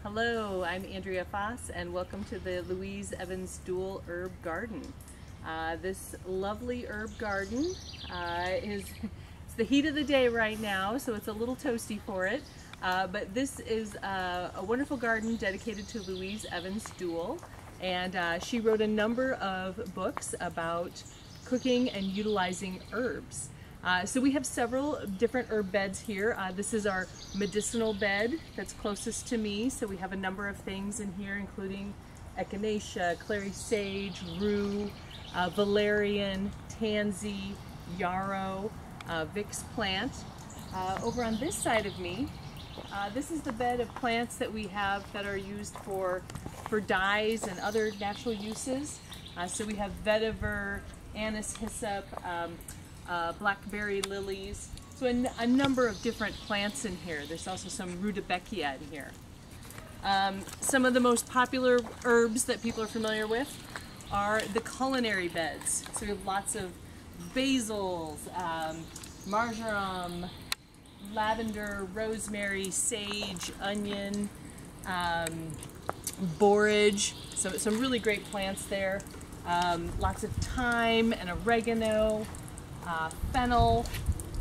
Hello, I'm Andrea Foss and welcome to the Louise Evans Dual Herb Garden. This lovely herb garden it's the heat of the day right now, so it's a little toasty for it. But this is a wonderful garden dedicated to Louise Evans Dual, and she wrote a number of books about cooking and utilizing herbs. So we have several different herb beds here. This is our medicinal bed that's closest to me. So we have a number of things in here, including echinacea, clary sage, rue, valerian, tansy, yarrow, Vicks plant. Over on this side of me, this is the bed of plants that we have that are used for dyes and other natural uses. So we have vetiver, anise hyssop, blackberry lilies, so a number of different plants in here. There's also some rudbeckia in here. Some of the most popular herbs that people are familiar with are the culinary beds. So we have lots of basils, marjoram, lavender, rosemary, sage, onion, borage, so some really great plants there. Lots of thyme and oregano, fennel.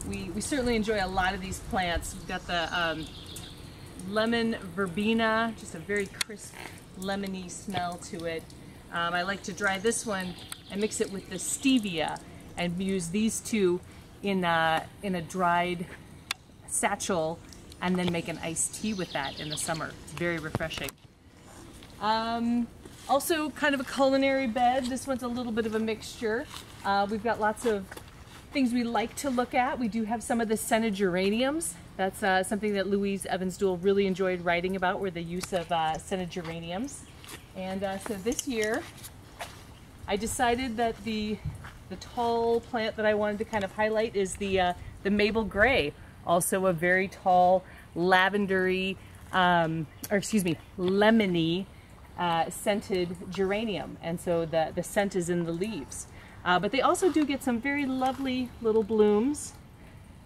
We certainly enjoy a lot of these plants. We've got the lemon verbena, just a very crisp lemony smell to it. I like to dry this one and mix it with the stevia and use these two in a dried satchel and then make an iced tea with that in the summer. It's very refreshing. Also kind of a culinary bed. This one's a little bit of a mixture. We've got lots of things we like to look at. We do have some of the scented geraniums. That's something that Louise Evans Dual really enjoyed writing about, were the use of scented geraniums. And so this year I decided that the tall plant that I wanted to kind of highlight is the Maple Gray, also a very tall lavendery, lemony scented geranium, and so the scent is in the leaves. But they also do get some very lovely little blooms.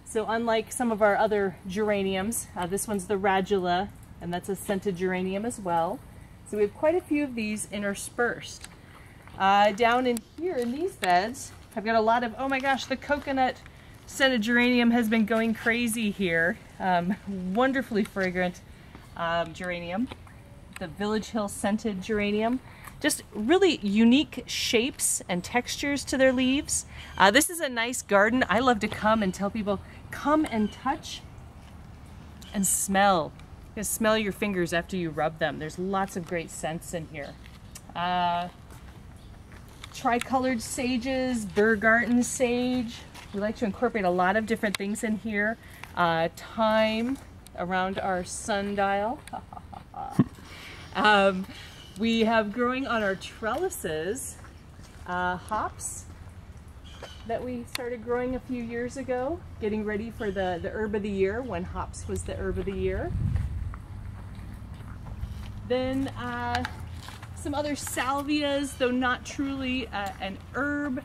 So unlike some of our other geraniums, this one's the radula, and that's a scented geranium as well. So we have quite a few of these interspersed. Down in here in these beds, I've got a lot of, oh my gosh, the coconut scented geranium has been going crazy here. Wonderfully fragrant geranium. The Village Hill scented geranium. Just really unique shapes and textures to their leaves. This is a nice garden. I love to come and tell people, come and touch and smell. You can smell your fingers after you rub them. There's lots of great scents in here. Tricolored sages, Burgarten sage. We like to incorporate a lot of different things in here. Thyme around our sundial. We have growing on our trellises hops that we started growing a few years ago, getting ready for the herb of the year, when hops was the herb of the year. Then some other salvias, though not truly an herb.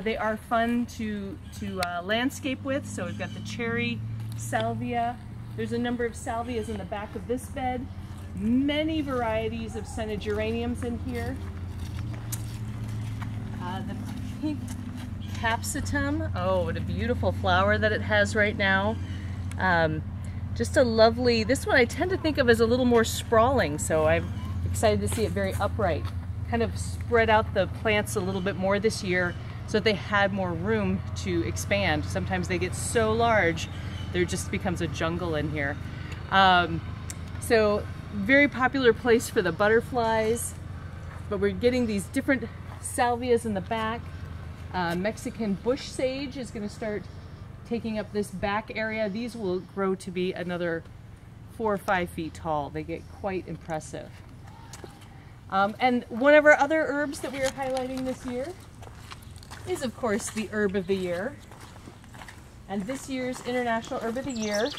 They are fun to landscape with. So we've got the cherry salvia. There's a number of salvias in the back of this bed. Many varieties of scented geraniums in here. The pink capsicum, oh, what a beautiful flower that it has right now. Just a lovely, this one I tend to think of as a little more sprawling, so I'm excited to see it very upright. Kind of spread out the plants a little bit more this year so that they had more room to expand. Sometimes they get so large, there just becomes a jungle in here. So very popular place for the butterflies, but we're getting these different salvias in the back. Mexican bush sage is going to start taking up this back area. These will grow to be another 4 or 5 feet tall. They get quite impressive. And one of our other herbs that we are highlighting this year is, of course, the herb of the year. And this year's International Herb of the Year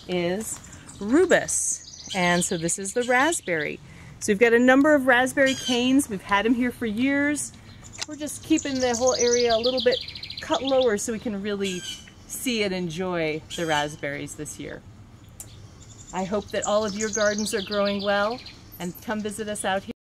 is rubus. And so this is the raspberry. So we've got a number of raspberry canes. We've had them here for years. We're just keeping the whole area a little bit cut lower so we can really see and enjoy the raspberries this year. I hope that all of your gardens are growing well, and come visit us out here.